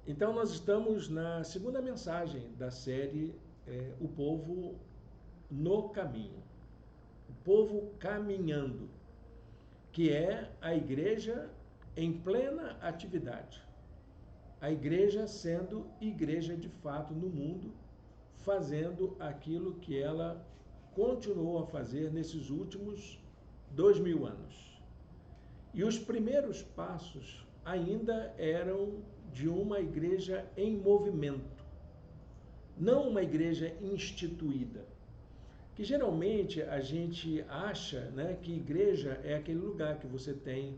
Então, nós estamos na segunda mensagem da série O Povo no Caminho. O povo caminhando, que é a igreja em plena atividade. A igreja sendo igreja de fato no mundo, fazendo aquilo que ela continuou a fazer nesses últimos 2000 anos. E os primeiros passos ainda eram de uma igreja em movimento, não uma igreja instituída. Que geralmente a gente acha, né, que igreja é aquele lugar que você tem,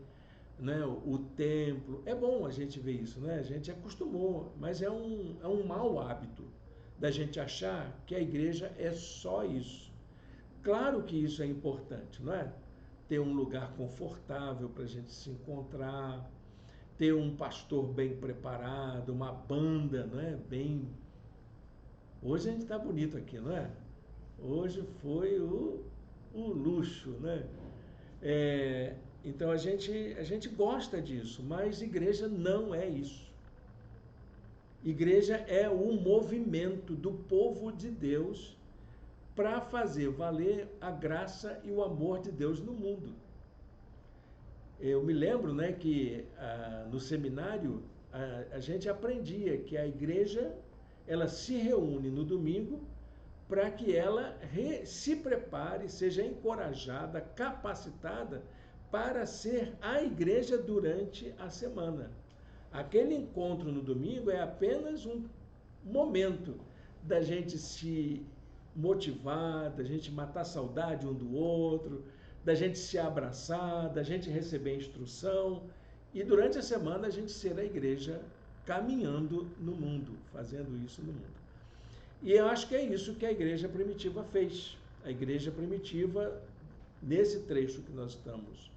né, o templo. É bom a gente ver isso, né? A gente acostumou, mas é um mau hábito da gente achar que a igreja é só isso. Claro que isso é importante, não é? Ter um lugar confortável para a gente se encontrar, ter um pastor bem preparado, uma banda, não é? Bem. Hoje a gente está bonito aqui, não é? Hoje foi o luxo, né? Então a gente gosta disso, mas igreja não é isso. Igreja é o movimento do povo de Deus para fazer valer a graça e o amor de Deus no mundo. Eu me lembro, né, que no seminário a gente aprendia que a igreja ela se reúne no domingo para que ela se prepare, seja encorajada, capacitada para ser a igreja durante a semana. Aquele encontro no domingo é apenas um momento da gente se motivar, da gente matar a saudade um do outro, da gente se abraçar, da gente receber instrução e durante a semana a gente ser a igreja caminhando no mundo, fazendo isso no mundo. E eu acho que é isso que a igreja primitiva fez. A igreja primitiva, nesse trecho que nós estamos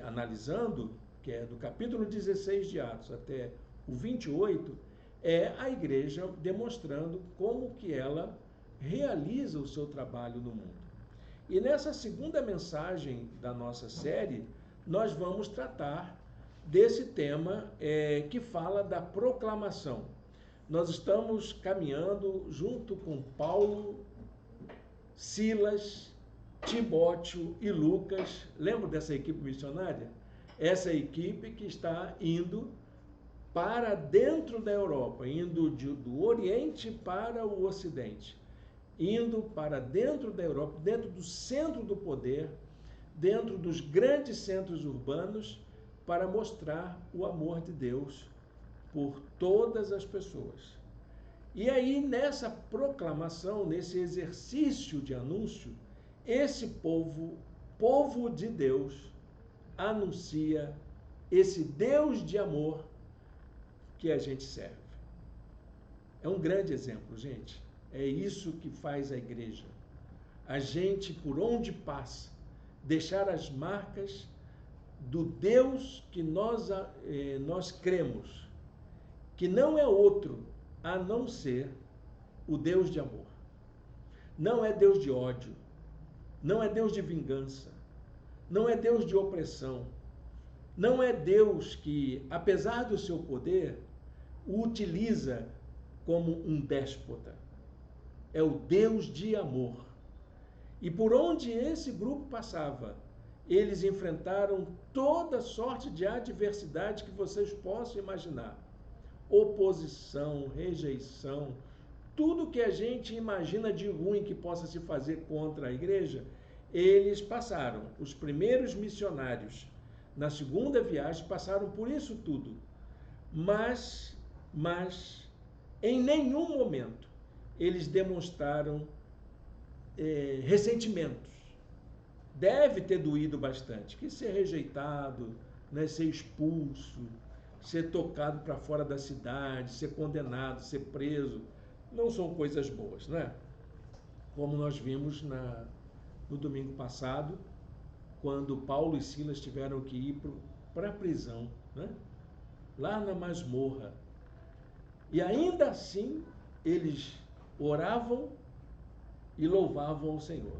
analisando, que é do capítulo 16 de Atos até o 28, é a igreja demonstrando como que ela realiza o seu trabalho no mundo. E nessa segunda mensagem da nossa série, nós vamos tratar desse tema que fala da proclamação. Nós estamos caminhando junto com Paulo, Silas, Timóteo e Lucas. Lembra dessa equipe missionária? Essa equipe que está indo para dentro da Europa, indo do Oriente para o Ocidente, indo para dentro da Europa, dentro do centro do poder, dentro dos grandes centros urbanos, para mostrar o amor de Deus por todas as pessoas. E aí, nessa proclamação, nesse exercício de anúncio, esse povo de Deus, anuncia esse Deus de amor que a gente serve. É um grande exemplo, gente. É isso que faz a igreja. A gente, por onde passa, deixar as marcas do Deus que nós cremos, que não é outro a não ser o Deus de amor. Não é Deus de ódio, não é Deus de vingança, não é Deus de opressão, não é Deus que, apesar do seu poder, o utiliza como um déspota. É o Deus de amor. E por onde esse grupo passava, eles enfrentaram toda sorte de adversidade que vocês possam imaginar. Oposição, rejeição, tudo que a gente imagina de ruim que possa se fazer contra a igreja, eles passaram. Os primeiros missionários, na segunda viagem, passaram por isso tudo. Mas em nenhum momento, eles demonstraram ressentimentos. Deve ter doído bastante, que ser rejeitado, né, ser expulso, ser tocado para fora da cidade, ser condenado, ser preso, não são coisas boas, né? Como nós vimos no domingo passado, quando Paulo e Silas tiveram que ir para a prisão, né? Lá na masmorra. E ainda assim, eles oravam e louvavam ao Senhor.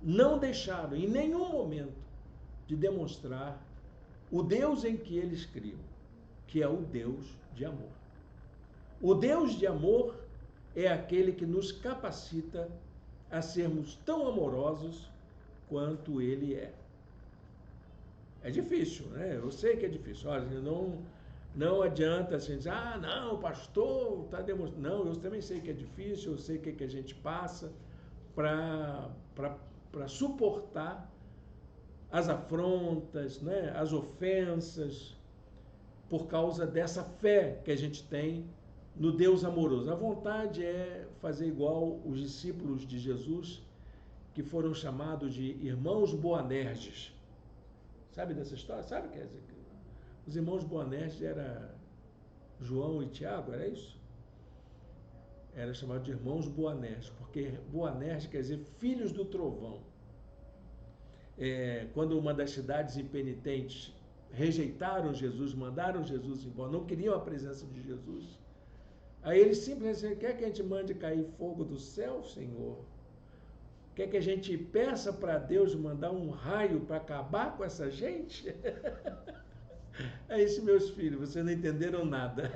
Não deixaram em nenhum momento de demonstrar o Deus em que eles criam. que é o Deus de amor. O Deus de amor é aquele que nos capacita a sermos tão amorosos quanto Ele é. É difícil, né? Eu sei que é difícil. Olha, não adianta assim dizer, não, o pastor está demonstrando. Não, eu também sei que é difícil, eu sei o que a gente passa para suportar as afrontas, né? As ofensas, por causa dessa fé que a gente tem no Deus amoroso. A vontade é fazer igual os discípulos de Jesus, que foram chamados de irmãos Boanerges. Sabe dessa história? Sabe que os irmãos Boanerges eram João e Tiago, era isso? Era chamado de irmãos Boanerges, porque Boanerges quer dizer filhos do trovão. Quando uma das cidades impenitentes rejeitaram Jesus, mandaram Jesus embora, não queriam a presença de Jesus, aí eles simplesmente, quer que a gente mande cair fogo do céu, Senhor? Quer que a gente peça para Deus mandar um raio para acabar com essa gente? É isso, meus filhos, vocês não entenderam nada.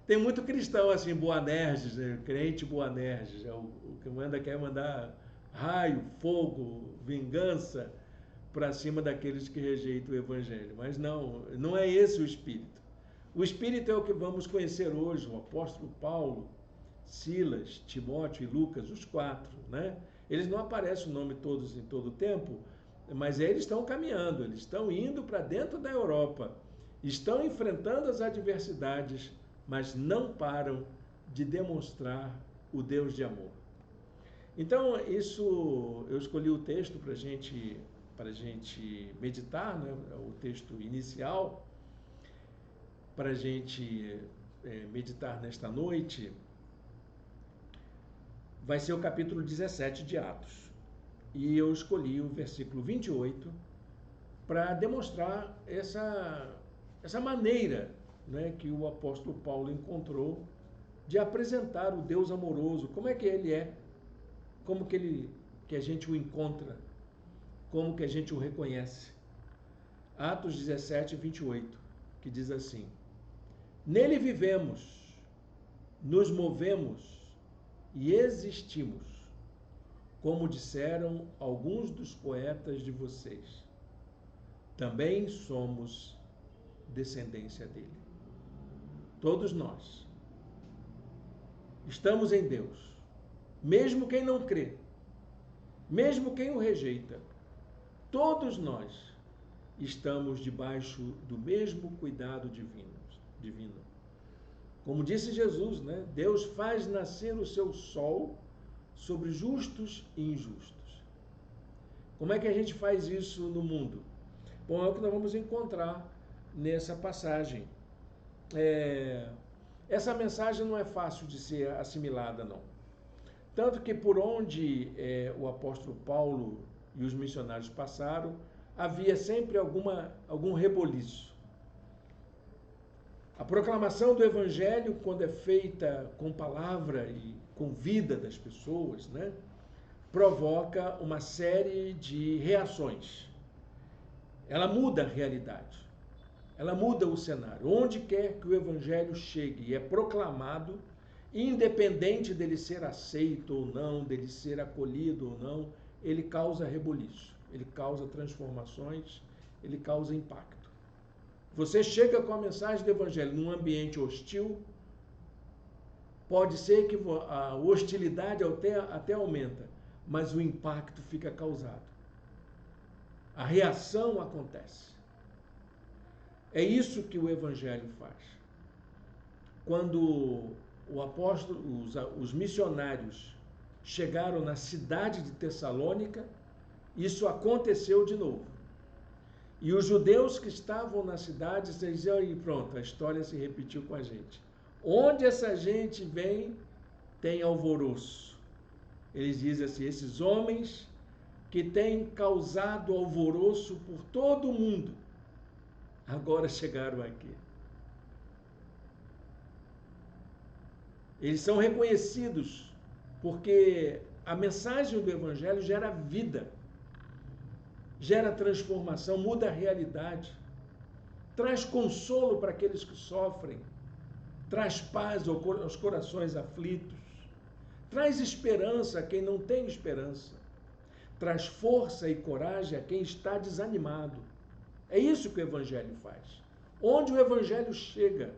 Tem muito cristão assim, Boanerges, crente Boanerges, o que quer mandar raio, fogo, vingança para cima daqueles que rejeitam o Evangelho. Mas não é esse o Espírito. O Espírito é o que vamos conhecer hoje, o apóstolo Paulo, Silas, Timóteo e Lucas, os 4, né? Eles não aparecem o nome todos em todo o tempo, mas eles estão caminhando, eles estão indo para dentro da Europa, estão enfrentando as adversidades, mas não param de demonstrar o Deus de amor. Então, isso, eu escolhi o texto para a gente meditar, né? O texto inicial, para a gente meditar nesta noite, vai ser o capítulo 17 de Atos. E eu escolhi o versículo 28 para demonstrar essa maneira, né, que o apóstolo Paulo encontrou de apresentar o Deus amoroso. Como é que ele é? Como que a gente o encontra? Como que a gente o reconhece? Atos 17, 28, que diz assim: nele vivemos, nos movemos e existimos, como disseram alguns dos poetas de vocês. Também somos descendência dele. Todos nós estamos em Deus, mesmo quem não crê, mesmo quem o rejeita, todos nós estamos debaixo do mesmo cuidado divino. Como disse Jesus, né? Deus faz nascer o seu sol sobre justos e injustos. Como é que a gente faz isso no mundo? Bom, é o que nós vamos encontrar nessa passagem. Essa mensagem não é fácil de ser assimilada, não. Tanto que por onde o apóstolo Paulo e os missionários passaram, havia sempre algum reboliço. A proclamação do Evangelho, quando é feita com palavra e com vida das pessoas, né, provoca uma série de reações. Ela muda a realidade, ela muda o cenário. Onde quer que o Evangelho chegue e é proclamado, independente dele ser aceito ou não, dele ser acolhido ou não, ele causa reboliço, ele causa transformações, ele causa impacto. Você chega com a mensagem do Evangelho num ambiente hostil, pode ser que a hostilidade até aumenta, mas o impacto fica causado. A reação acontece. É isso que o Evangelho faz. Quando o apóstolo, os missionários chegaram na cidade de Tessalônica, isso aconteceu de novo. E os judeus que estavam na cidade diziam, e pronto, a história se repetiu com a gente. Onde essa gente vem, tem alvoroço. Eles dizem assim, esses homens que têm causado alvoroço por todo o mundo, agora chegaram aqui. Eles são reconhecidos porque a mensagem do Evangelho gera vida, gera transformação, muda a realidade. traz consolo para aqueles que sofrem, traz paz aos corações aflitos, traz esperança a quem não tem esperança, traz força e coragem a quem está desanimado. É isso que o Evangelho faz. Onde o Evangelho chega,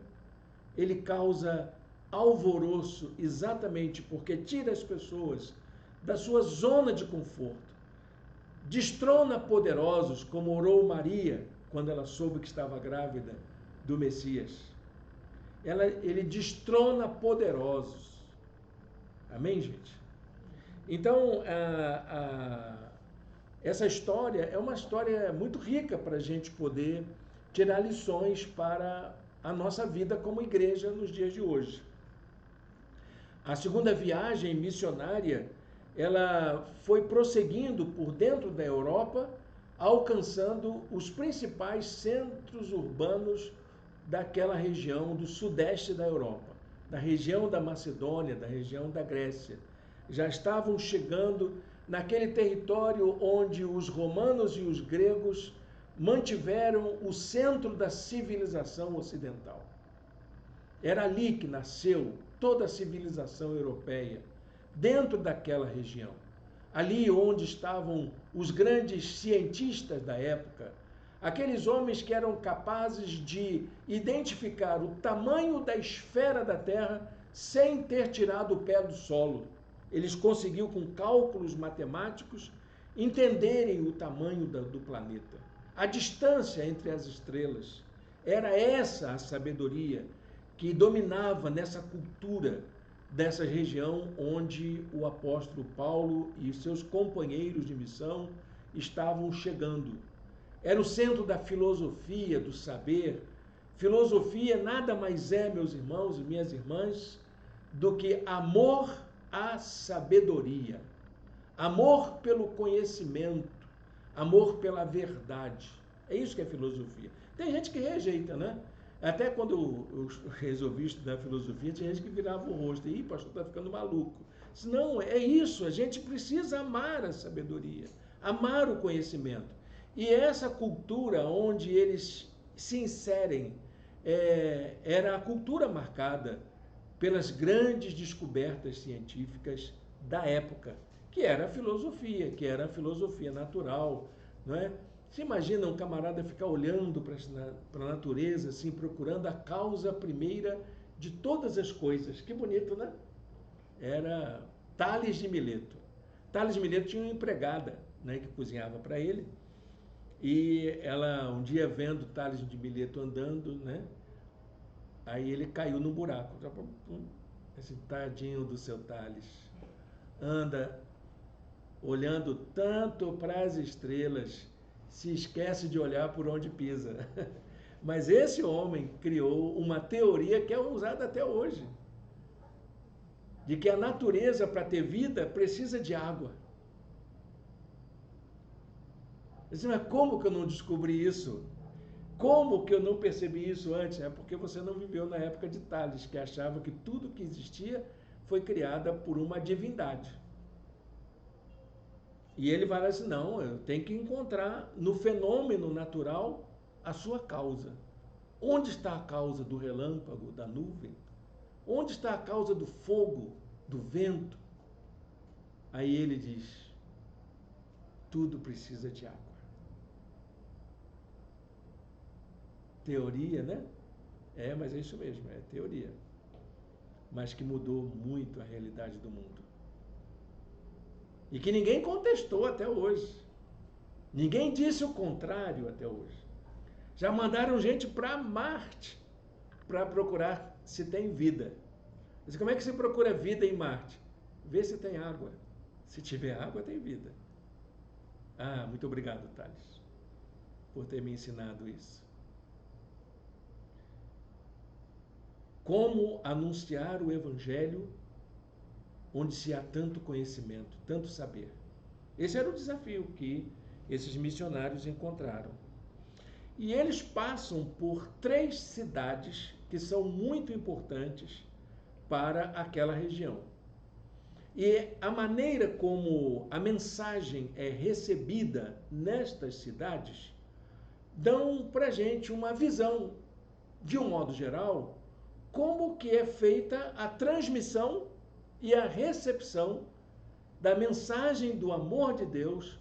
ele causa alvoroço exatamente porque tira as pessoas da sua zona de conforto, destrona poderosos, como orou Maria quando ela soube que estava grávida do Messias. Ele destrona poderosos. Amém, gente? Então, essa história é uma história muito rica para a gente poder tirar lições para a nossa vida como igreja nos dias de hoje. A segunda viagem missionária, ela foi prosseguindo por dentro da Europa, alcançando os principais centros urbanos daquela região do sudeste da Europa, da região da Macedônia, da região da Grécia. Já estavam chegando naquele território onde os romanos e os gregos mantiveram o centro da civilização ocidental. Era ali que nasceu toda a civilização europeia, dentro daquela região. Ali onde estavam os grandes cientistas da época, aqueles homens que eram capazes de identificar o tamanho da esfera da Terra sem ter tirado o pé do solo. Eles conseguiram, com cálculos matemáticos, entenderem o tamanho do planeta, a distância entre as estrelas. Era essa a sabedoria que dominava nessa cultura dessa região onde o apóstolo Paulo e seus companheiros de missão estavam chegando. Era o centro da filosofia, do saber. Filosofia nada mais é, meus irmãos e minhas irmãs, do que amor à sabedoria, amor pelo conhecimento, amor pela verdade. É isso que é filosofia. Tem gente que rejeita, né? Até quando eu resolvi estudar filosofia, tinha gente que virava o rosto. Ih, pastor, está ficando maluco. Não, é isso. A gente precisa amar a sabedoria, amar o conhecimento. E essa cultura onde eles se inserem era a cultura marcada pelas grandes descobertas científicas da época, que era a filosofia natural, não é? Você imagina um camarada ficar olhando para a natureza, assim, procurando a causa primeira de todas as coisas. Que bonito, né? Era Tales de Mileto. Tales de Mileto tinha uma empregada, né, que cozinhava para ele. E ela, um dia vendo Tales de Mileto andando, né, aí ele caiu no buraco. Esse tadinho do seu Tales. Anda olhando tanto para as estrelas, se esquece de olhar por onde pisa. Mas esse homem criou uma teoria que é usada até hoje, de que a natureza, para ter vida, precisa de água. Mas como que eu não descobri isso? Como que eu não percebi isso antes? É porque você não viveu na época de Tales, que achava que tudo que existia foi criada por uma divindade. E ele vai assim, não, eu tenho que encontrar no fenômeno natural a sua causa. Onde está a causa do relâmpago, da nuvem? Onde está a causa do fogo, do vento? Aí ele diz, tudo precisa de água. Teoria, né? Mas é isso mesmo, é teoria. Mas que mudou muito a realidade do mundo. E que ninguém contestou até hoje. Ninguém disse o contrário até hoje. Já mandaram gente para Marte para procurar se tem vida. Mas como é que se procura vida em Marte? Vê se tem água. Se tiver água, tem vida. Ah, muito obrigado, Tales, por ter me ensinado isso. Como anunciar o Evangelho onde se há tanto conhecimento, tanto saber. Esse era o desafio que esses missionários encontraram. E eles passam por 3 cidades que são muito importantes para aquela região. E a maneira como a mensagem é recebida nestas cidades dão para a gente uma visão, de um modo geral, como que é feita a transmissão e a recepção da mensagem do amor de Deus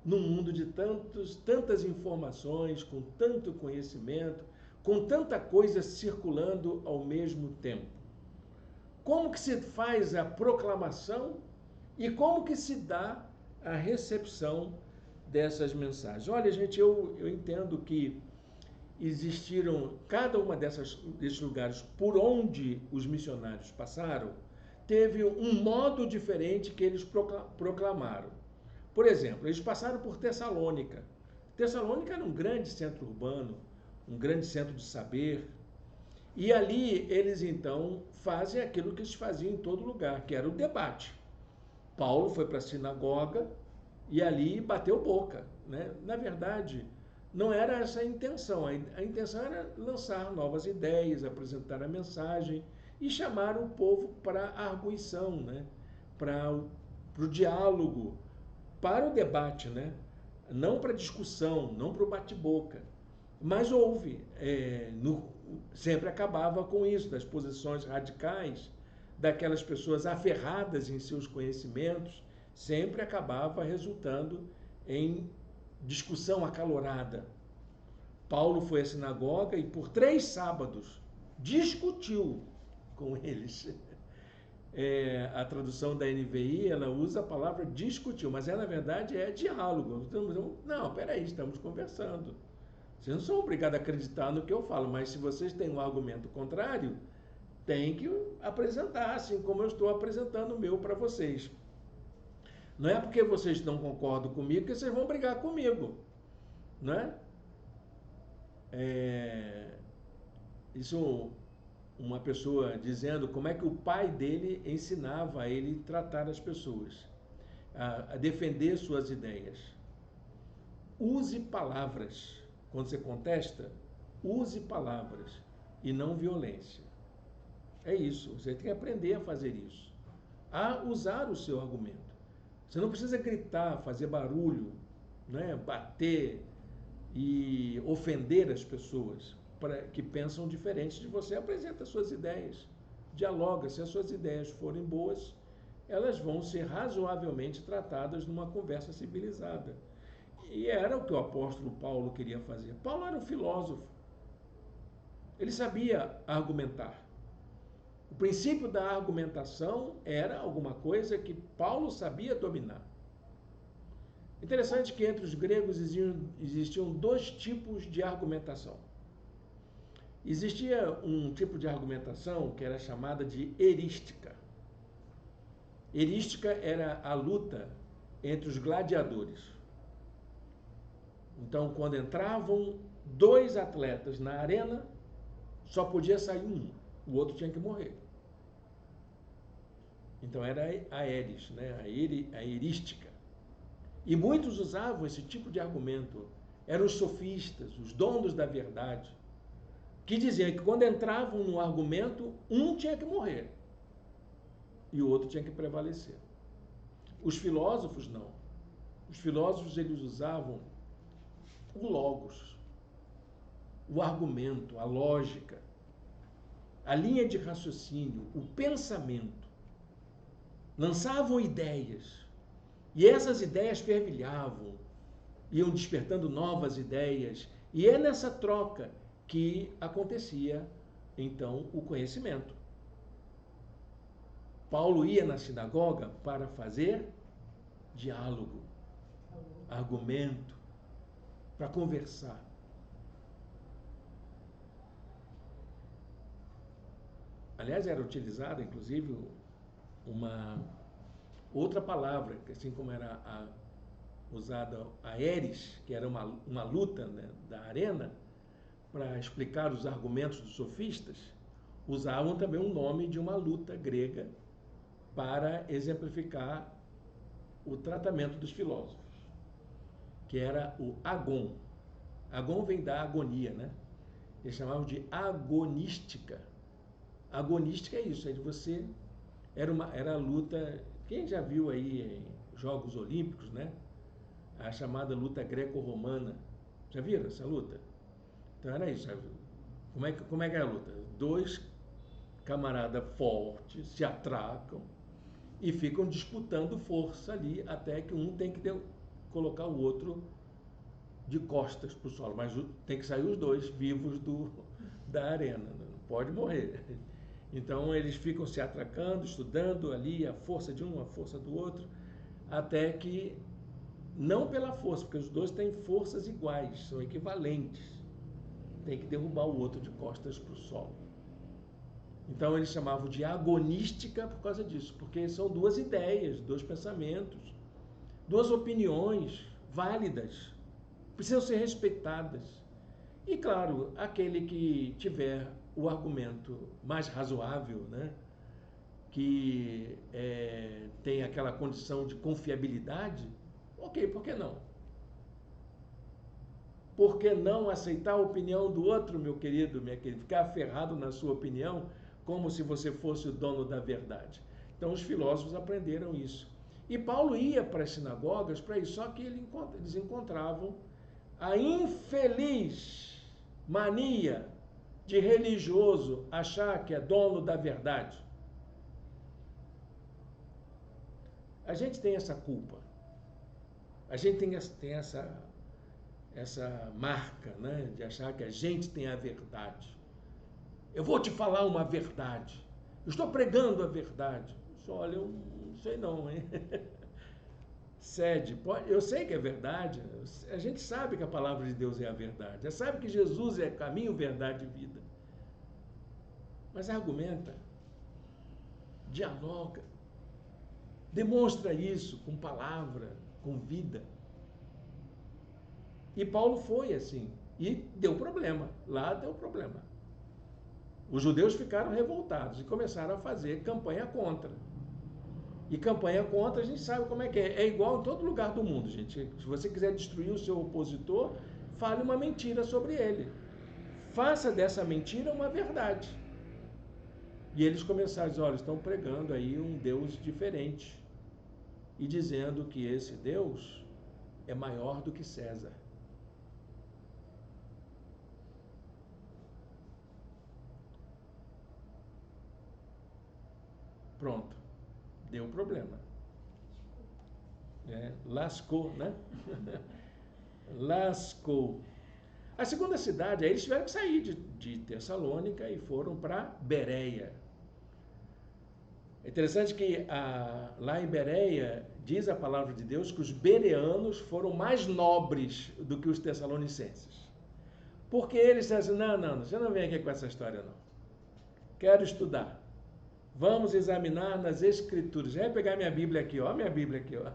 num mundo de tantas informações, com tanto conhecimento, com tanta coisa circulando ao mesmo tempo. Como que se faz a proclamação e como que se dá a recepção dessas mensagens? Olha, gente, eu entendo que existiram, cada uma desses lugares por onde os missionários passaram, teve um modo diferente que eles proclamaram. Por exemplo, eles passaram por Tessalônica. Tessalônica era um grande centro urbano, um grande centro de saber, e ali eles então fazem aquilo que eles faziam em todo lugar, que era o debate. Paulo foi para a sinagoga e ali bateu boca, né? Na verdade, não era essa a intenção. A intenção era lançar novas ideias, apresentar a mensagem e chamar o povo para a arguição, né? Para o diálogo, para o debate, né? Não para a discussão, não para o bate-boca. Mas houve, sempre acabava com isso, das posições radicais, daquelas pessoas aferradas em seus conhecimentos, sempre acabava resultando em discussão acalorada. Paulo foi à sinagoga e por 3 sábados discutiu com eles. A tradução da NVI, ela usa a palavra discutiu, mas na verdade é diálogo. Não, peraí, estamos conversando. Vocês não são obrigados a acreditar no que eu falo, mas se vocês têm um argumento contrário, tem que apresentar, assim como eu estou apresentando o meu para vocês. Não é porque vocês não concordam comigo que vocês vão brigar comigo, né? Isso, uma pessoa dizendo como é que o pai dele ensinava a ele tratar as pessoas, a defender suas ideias. Use palavras. Quando você contesta, use palavras e não violência. É isso, você tem que aprender a fazer isso, a usar o seu argumento. Você não precisa gritar, fazer barulho, né? Bater e ofender as pessoas que pensam diferente de você. Apresenta suas ideias, dialoga. Se as suas ideias forem boas, elas vão ser razoavelmente tratadas numa conversa civilizada. E era o que o apóstolo Paulo queria fazer. Paulo era um filósofo. Ele sabia argumentar. O princípio da argumentação era alguma coisa que Paulo sabia dominar. Interessante que entre os gregos existiam 2 tipos de argumentação. Existia um tipo de argumentação que era chamada de erística. Erística era a luta entre os gladiadores. Então, quando entravam 2 atletas na arena, só podia sair um, o outro tinha que morrer. Então era a eris, né? A erística. E muitos usavam esse tipo de argumento. Eram os sofistas, os donos da verdade, que diziam que quando entravam no argumento, um tinha que morrer e o outro tinha que prevalecer. Os filósofos não. Os filósofos, eles usavam o logos, o argumento, a lógica, a linha de raciocínio, o pensamento. Lançavam ideias e essas ideias fervilhavam, iam despertando novas ideias, e é nessa troca que acontecia então o conhecimento. Paulo ia na sinagoga para fazer diálogo, argumento, para conversar. Aliás, era utilizada, inclusive, uma outra palavra, assim como era usada a eris, que era uma luta, né, da arena, para explicar os argumentos dos sofistas, usavam também o nome de uma luta grega para exemplificar o tratamento dos filósofos, que era o agon. Agon vem da agonia, né? Eles chamavam de agonística. Agonística é isso, é de você... Era a luta... Quem já viu aí em Jogos Olímpicos, né? A chamada luta greco-romana, Já viram essa luta? Então era isso. Como é que é a luta? Dois camaradas fortes se atracam e ficam disputando força ali até que um tem que colocar o outro de costas para o solo. Mas tem que sair os dois vivos da arena, não pode morrer. Então eles ficam se atracando, estudando ali a força de um, a força do outro, até que, não pela força, porque os dois têm forças iguais, são equivalentes. Tem que derrubar o outro de costas para o solo. Então eles chamavam de agonística por causa disso, porque são duas ideias, dois pensamentos, duas opiniões válidas, precisam ser respeitadas. E claro, aquele que tiver o argumento mais razoável, né, que tem aquela condição de confiabilidade, ok, por que não? Por que não aceitar a opinião do outro, meu querido, minha querida? Ficar aferrado na sua opinião como se você fosse o dono da verdade. Então os filósofos aprenderam isso. E Paulo ia para as sinagogas para isso, só que eles encontravam a infeliz mania de religioso achar que é dono da verdade. A gente tem essa culpa. A gente tem essa marca, né, de achar que a gente tem a verdade. Eu vou te falar uma verdade. Eu estou pregando a verdade. Olha, eu não sei não, hein? Cede. Eu sei que é verdade. A gente sabe que a palavra de Deus é a verdade. Já sabe que Jesus é caminho, verdade e vida. Mas argumenta, dialoga, demonstra isso com palavra, com vida. E Paulo foi assim, e deu problema, lá deu problema. Os judeus ficaram revoltados e começaram a fazer campanha contra. E campanha contra, a gente sabe como é que é. É igual em todo lugar do mundo, gente. Se você quiser destruir o seu opositor, fale uma mentira sobre ele. Faça dessa mentira uma verdade. E eles começaram a dizer, olha, estão pregando aí um Deus diferente. E dizendo que esse Deus é maior do que César. Pronto. Deu problema. Lascou, né? Lascou. A segunda cidade, aí eles tiveram que sair de Tessalônica e foram para Bereia. É interessante que lá em Bereia, diz a palavra de Deus que os bereanos foram mais nobres do que os tessalonicenses. Porque eles disseram assim, não, você não vem aqui com essa história não. Quero estudar. Vamos examinar nas Escrituras. Vai pegar minha Bíblia aqui, ó. Minha Bíblia aqui, ó.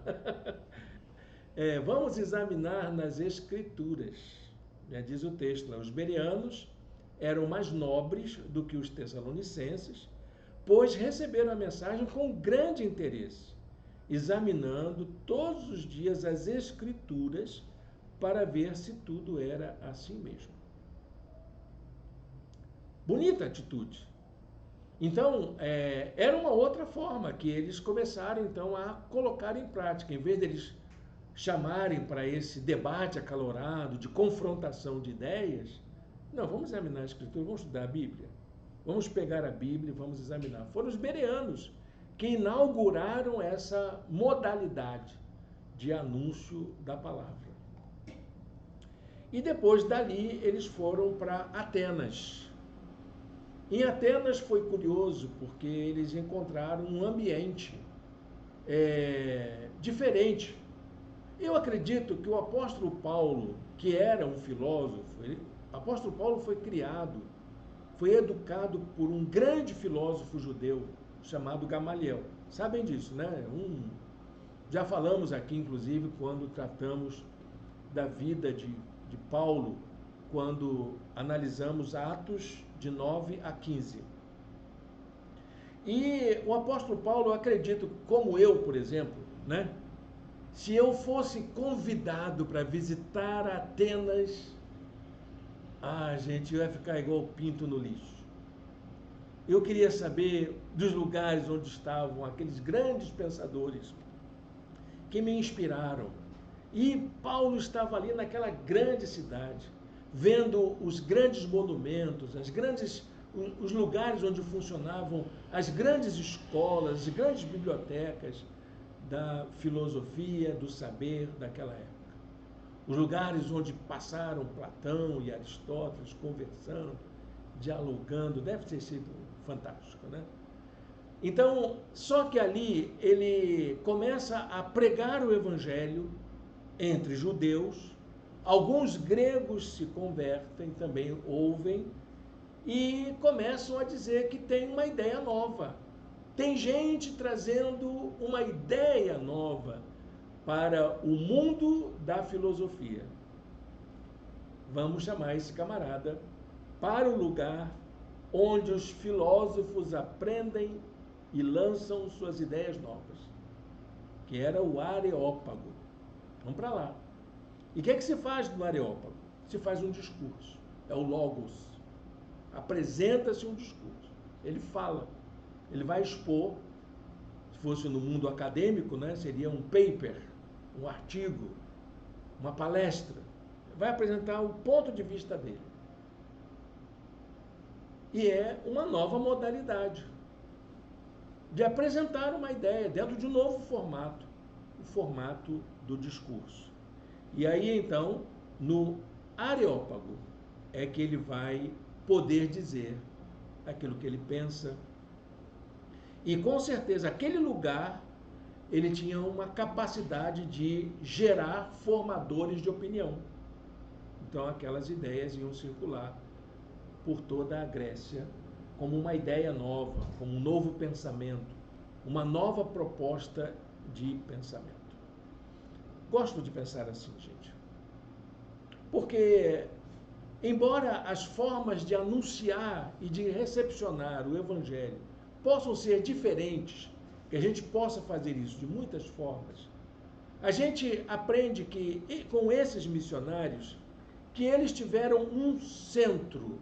Vamos examinar nas Escrituras. Já diz o texto lá. Os bereanos eram mais nobres do que os tessalonicenses, pois receberam a mensagem com grande interesse, examinando todos os dias as Escrituras para ver se tudo era assim mesmo. Bonita atitude. Então, era uma outra forma que eles começaram, então, a colocar em prática. Em vez deles chamarem para esse debate acalorado, de confrontação de ideias, não, vamos examinar a Escritura, vamos estudar a Bíblia. Vamos pegar a Bíblia e vamos examinar. Foram os bereanos que inauguraram essa modalidade de anúncio da palavra. E depois dali, eles foram para Atenas. Em Atenas foi curioso, porque eles encontraram um ambiente diferente. Eu acredito que o apóstolo Paulo, que era um filósofo, o apóstolo Paulo foi criado, foi educado por um grande filósofo judeu chamado Gamaliel. Sabem disso, né? Já falamos aqui, inclusive, quando tratamos da vida de Paulo, quando analisamos Atos de 9 a 15. E o apóstolo Paulo, eu acredito, como eu, por exemplo, né? Se eu fosse convidado para visitar Atenas, gente, eu ia ficar igual pinto no lixo. Eu queria saber dos lugares onde estavam aqueles grandes pensadores que me inspiraram. E Paulo estava ali naquela grande cidade, vendo os grandes monumentos, os lugares onde funcionavam as grandes escolas, as grandes bibliotecas da filosofia, do saber daquela época. Os lugares onde passaram Platão e Aristóteles conversando, dialogando, deve ter sido fantástico, né? Então, só que ali ele começa a pregar o evangelho entre judeus, alguns gregos se convertem, também ouvem, e começam a dizer que tem uma ideia nova. Tem gente trazendo uma ideia nova para o mundo da filosofia. Vamos chamar esse camarada para o lugar onde os filósofos aprendem e lançam suas ideias novas, que era o Areópago. Vamos para lá. E o que é que se faz no Areópago? Se faz um discurso. É o Logos. Apresenta-se um discurso. Ele fala. Ele vai expor, se fosse no mundo acadêmico, né, seria um paper, um artigo, uma palestra. Vai apresentar o ponto de vista dele. E é uma nova modalidade de apresentar uma ideia dentro de um novo formato, o formato do discurso. E aí, então, no Areópago, é que ele vai poder dizer aquilo que ele pensa. E, com certeza, aquele lugar, ele tinha uma capacidade de gerar formadores de opinião. Então, aquelas ideias iam circular por toda a Grécia como uma ideia nova, como um novo pensamento, uma nova proposta de pensamento. Gosto de pensar assim, gente. Porque, embora as formas de anunciar e de recepcionar o Evangelho possam ser diferentes, que a gente possa fazer isso de muitas formas, a gente aprende que, com esses missionários, que eles tiveram um centro.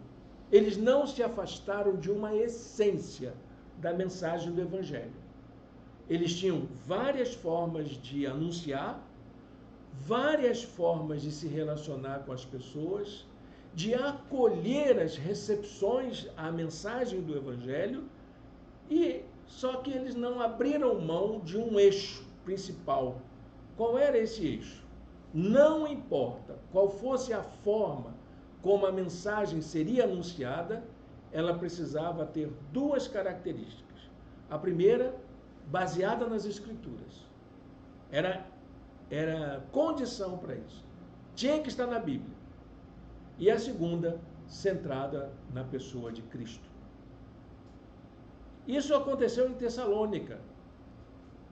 Eles não se afastaram de uma essência da mensagem do Evangelho. Eles tinham várias formas de anunciar, várias formas de se relacionar com as pessoas, de acolher as recepções à mensagem do Evangelho, e só que eles não abriram mão de um eixo principal. Qual era esse eixo? Não importa qual fosse a forma como a mensagem seria anunciada, ela precisava ter duas características. A primeira, baseada nas Escrituras. Era condição para isso. Tinha que estar na Bíblia. E a segunda, centrada na pessoa de Cristo. Isso aconteceu em Tessalônica.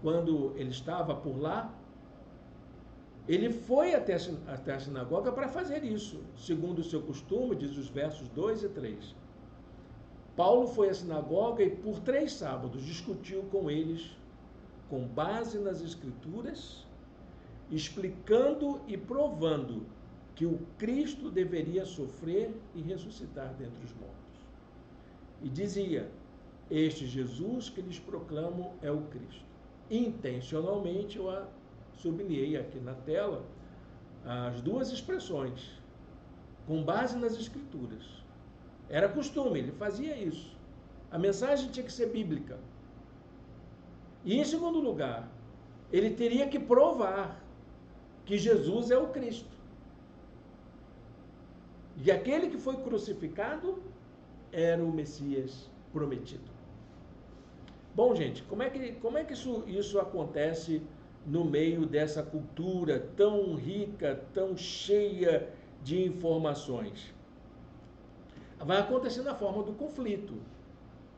Quando ele estava por lá, ele foi até a sinagoga para fazer isso, segundo o seu costume, diz os versos 2 e 3. Paulo foi à sinagoga e por 3 sábados discutiu com eles, com base nas Escrituras, explicando e provando que o Cristo deveria sofrer e ressuscitar dentre os mortos. E dizia: este Jesus que lhes proclamo é o Cristo. Intencionalmente eu sublinhei aqui na tela as duas expressões, com base nas Escrituras. Era costume, ele fazia isso. A mensagem tinha que ser bíblica. E, em segundo lugar, ele teria que provar que Jesus é o Cristo. E aquele que foi crucificado era o Messias prometido. Bom, gente, como é que isso acontece no meio dessa cultura tão rica, tão cheia de informações? Vai acontecer na forma do conflito.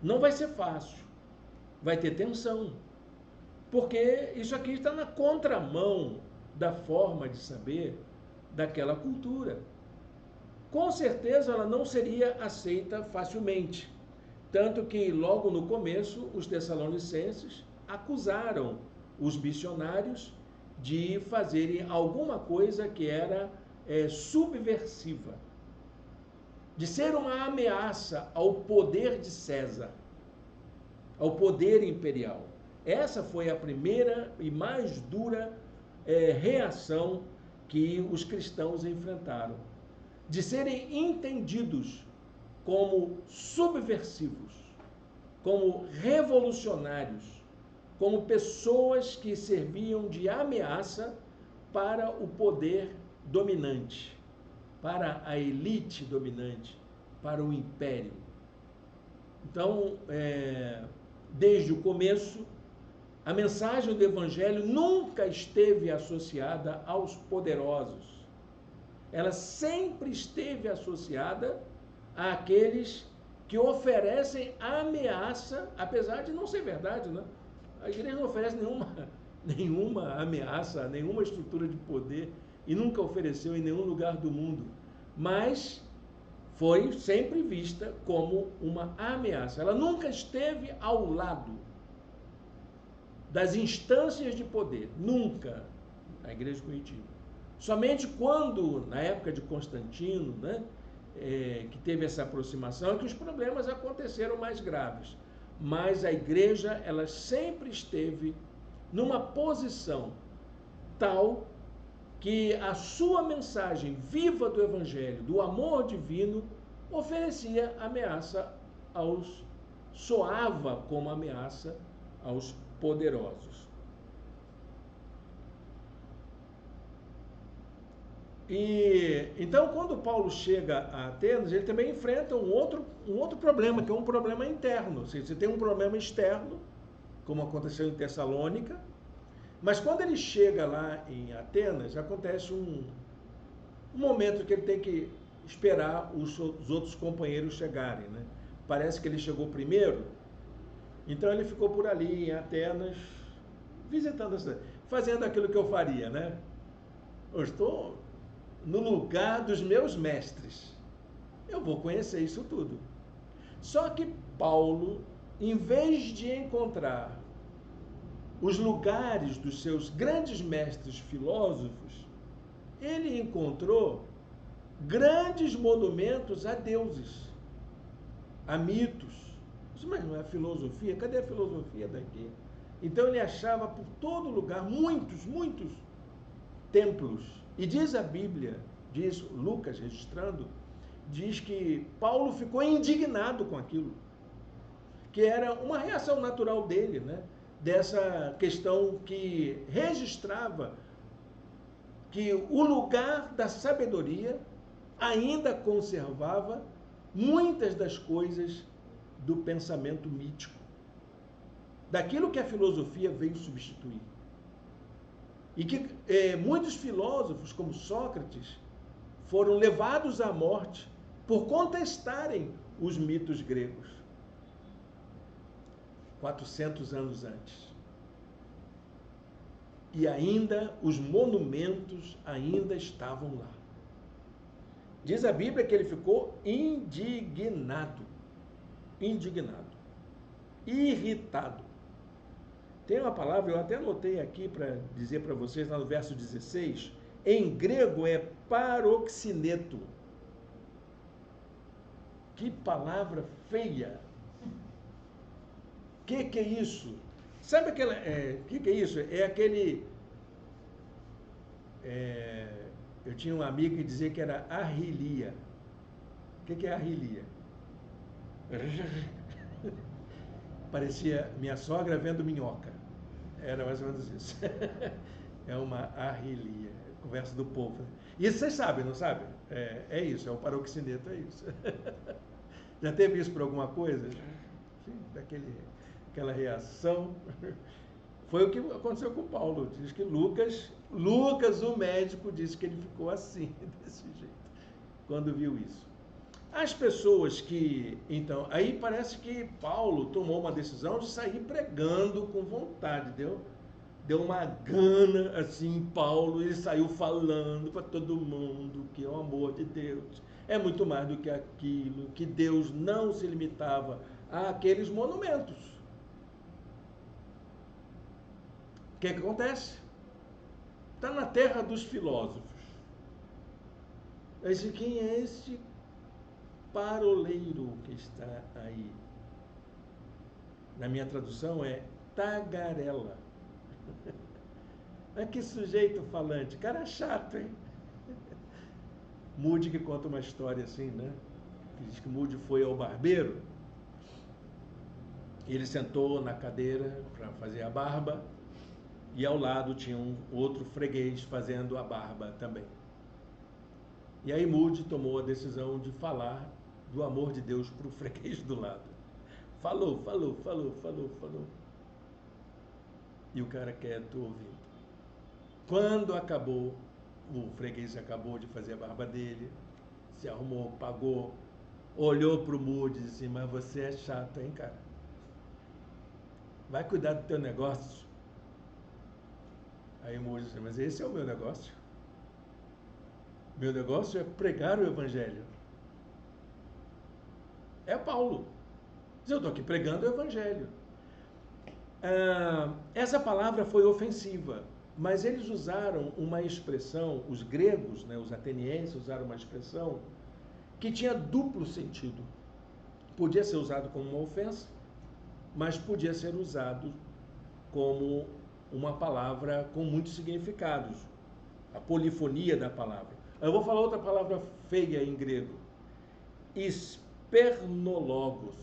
Não vai ser fácil. Vai ter tensão. Porque isso aqui está na contramão da forma de saber daquela cultura. Com certeza ela não seria aceita facilmente. Tanto que logo no começo os tessalonicenses acusaram os missionários de fazerem alguma coisa que era subversiva, de ser uma ameaça ao poder de César, ao poder imperial. Essa foi a primeira e mais dura reação que os cristãos enfrentaram, de serem entendidos como subversivos, como revolucionários, como pessoas que serviam de ameaça para o poder dominante, para a elite dominante, para o império. Então, desde o começo, a mensagem do Evangelho nunca esteve associada aos poderosos. Ela sempre esteve associada àqueles que oferecem ameaça, apesar de não ser verdade, né? A igreja não oferece nenhuma ameaça, nenhuma estrutura de poder, e nunca ofereceu em nenhum lugar do mundo. Mas foi sempre vista como uma ameaça. Ela nunca esteve ao lado das instâncias de poder, nunca, a igreja de Curitiba. Somente quando, na época de Constantino, né, que teve essa aproximação, é que os problemas aconteceram mais graves. Mas a igreja, ela sempre esteve numa posição tal que a sua mensagem viva do Evangelho, do amor divino, oferecia ameaça soava como ameaça aos poderosos. E então, quando Paulo chega a Atenas, ele também enfrenta um outro problema, que é um problema interno. Você tem um problema externo, como aconteceu em Tessalônica, mas quando ele chega lá em Atenas, acontece um momento que ele tem que esperar os outros companheiros chegarem, né? Parece que ele chegou primeiro, então ele ficou por ali em Atenas, visitando a cidade, fazendo aquilo que eu faria, né? Eu estou no lugar dos meus mestres. Eu vou conhecer isso tudo. Só que Paulo, em vez de encontrar os lugares dos seus grandes mestres filósofos, ele encontrou grandes monumentos a deuses, a mitos. Mas não é filosofia? Cadê a filosofia daqui? Então ele achava por todo lugar muitos templos. E diz a Bíblia, diz Lucas registrando, diz que Paulo ficou indignado com aquilo, que era uma reação natural dele, né? Dessa questão que registrava que o lugar da sabedoria ainda conservava muitas das coisas do pensamento mítico, daquilo que a filosofia veio substituir. E que muitos filósofos, como Sócrates, foram levados à morte por contestarem os mitos gregos, 400 anos antes. E ainda os monumentos ainda estavam lá. Diz a Bíblia que ele ficou indignado, irritado. Tem uma palavra, eu até anotei aqui para dizer para vocês, lá no verso 16, em grego é paroxineto. Que palavra feia! Que é isso? Sabe aquela... que é isso? É aquele... eu tinha um amigo que dizia que era arrelia. O que é arrelia? Parecia minha sogra vendo minhoca. Era mais ou menos isso. É uma arrelia. Conversa do povo. Isso vocês sabem, não sabem? É isso, é o paroxineto, é isso. Já teve isso por alguma coisa? Sim, aquela reação. Foi o que aconteceu com Paulo. Diz que Lucas, o médico, disse que ele ficou assim, desse jeito, quando viu isso. As pessoas que, então, aí parece que Paulo tomou uma decisão de sair pregando com vontade, deu uma gana, assim, Paulo, ele saiu falando para todo mundo que o amor de Deus é muito mais do que aquilo, que Deus não se limitava àqueles monumentos. O que acontece? Está na terra dos filósofos. Mas quem é esse paroleiro que está aí? Na minha tradução é tagarela. Mas que sujeito falante, cara chato, hein? Moody que conta uma história assim, né? Que diz que Moody foi ao barbeiro, ele sentou na cadeira para fazer a barba e ao lado tinha um outro freguês fazendo a barba também. E aí Moody tomou a decisão de falar do amor de Deus para o freguês do lado. Falou. E o cara quieto ouvindo. Quando acabou, o freguês acabou de fazer a barba dele, se arrumou, pagou, olhou para o Moody e disse assim, mas você é chato, hein, cara? Vai cuidar do teu negócio. Aí o Moody disse, mas esse é o meu negócio. Meu negócio é pregar o Evangelho. É Paulo. Eu estou aqui pregando o Evangelho. Essa palavra foi ofensiva, mas eles usaram uma expressão, os gregos, né, os atenienses usaram uma expressão que tinha duplo sentido. Podia ser usado como uma ofensa, mas podia ser usado como uma palavra com muitos significados. A polifonia da palavra. Eu vou falar outra palavra feia em grego. Espermologos.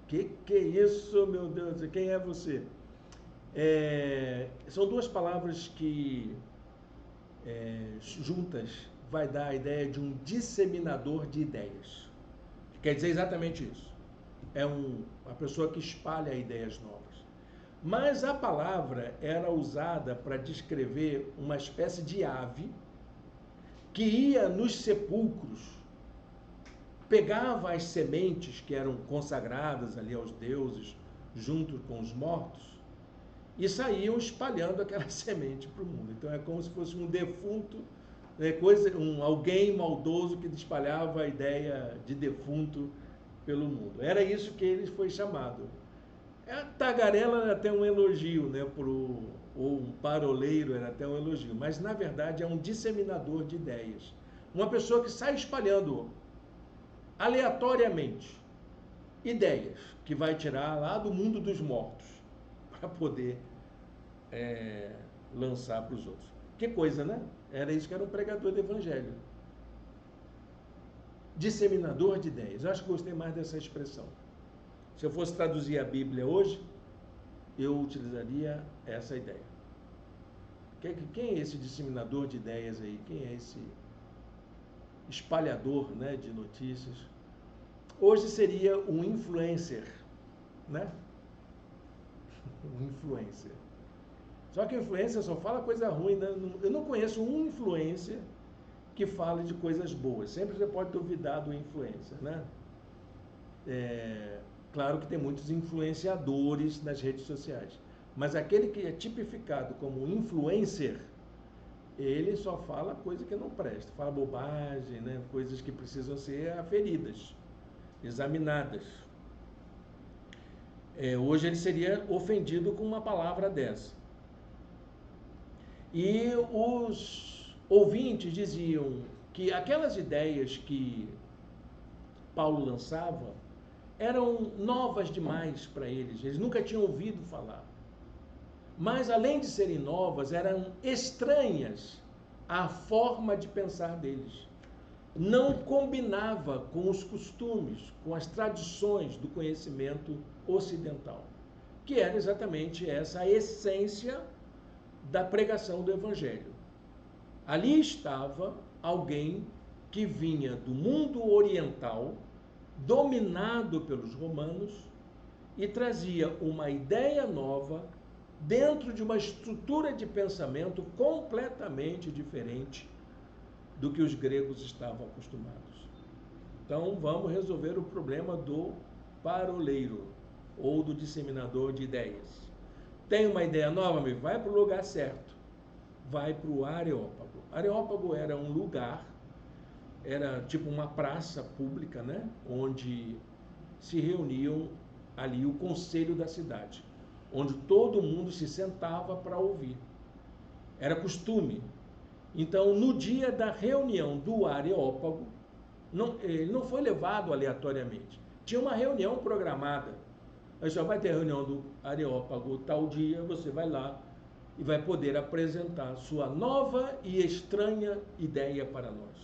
Que é isso, meu Deus? Quem é você? São duas palavras que juntas vai dar a ideia de um disseminador de ideias. Quer dizer exatamente isso. É uma pessoa que espalha ideias novas. Mas a palavra era usada para descrever uma espécie de ave que ia nos sepulcros, pegava as sementes que eram consagradas ali aos deuses, junto com os mortos, e saíam espalhando aquela semente para o mundo. Então é como se fosse um defunto, alguém maldoso que espalhava a ideia de defunto pelo mundo. Era isso que ele foi chamado. A tagarela era até um elogio, né? Ou um paroleiro era até um elogio, mas na verdade é um disseminador de ideias. Uma pessoa que sai espalhando aleatoriamente ideias que vai tirar lá do mundo dos mortos para poder lançar para os outros. Que coisa, né? Era isso que era um pregador do Evangelho. Disseminador de ideias. Eu acho que gostei mais dessa expressão. Se eu fosse traduzir a Bíblia hoje, eu utilizaria essa ideia. Quem é esse disseminador de ideias aí? Quem é esse espalhador, né, de notícias? Hoje seria um influencer, né? Um influencer. Só que o influencer só fala coisa ruim, né? Eu não conheço um influencer que fale de coisas boas. Sempre você pode duvidar do influencer, né? Claro que tem muitos influenciadores nas redes sociais, mas aquele que é tipificado como influencer, ele só fala coisa que não presta, fala bobagem, né? Coisas que precisam ser aferidas, examinadas. Hoje ele seria ofendido com uma palavra dessa. E os ouvintes diziam que aquelas ideias que Paulo lançava eram novas demais para eles, eles nunca tinham ouvido falar. Mas, além de serem novas, eram estranhas à forma de pensar deles. Não combinava com os costumes, com as tradições do conhecimento ocidental, que era exatamente essa a essência da pregação do Evangelho. Ali estava alguém que vinha do mundo oriental, dominado pelos romanos, e trazia uma ideia nova dentro de uma estrutura de pensamento completamente diferente do que os gregos estavam acostumados. Então, vamos resolver o problema do paroleiro, ou do disseminador de ideias. Tem uma ideia nova, amigo? Vai para o lugar certo. Vai para o Areópago. Areópago era um lugar, era tipo uma praça pública, né? Onde se reuniam ali o conselho da cidade, onde todo mundo se sentava para ouvir. Era costume. Então, no dia da reunião do Areópago, ele não foi levado aleatoriamente. Tinha uma reunião programada. Aí só vai ter reunião do Areópago tal dia, você vai lá e vai poder apresentar sua nova e estranha ideia para nós.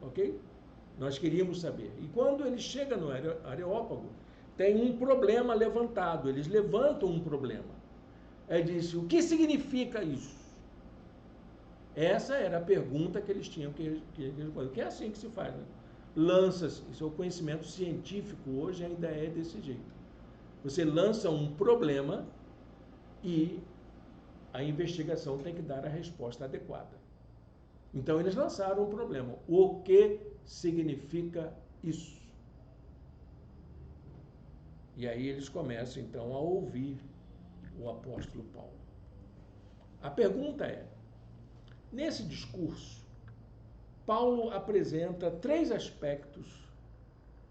Ok? Nós queríamos saber. E quando ele chega no Areópago, tem um problema levantado. Eles levantam um problema. Ele disse, o que significa isso? Essa era a pergunta que eles tinham que responder. Que é assim que se faz, né? Lança-se, isso é o conhecimento científico hoje ainda é desse jeito. Você lança um problema e a investigação tem que dar a resposta adequada. Então eles lançaram um problema. O que significa isso? E aí eles começam então a ouvir o apóstolo Paulo. A pergunta é, nesse discurso, Paulo apresenta 3 aspectos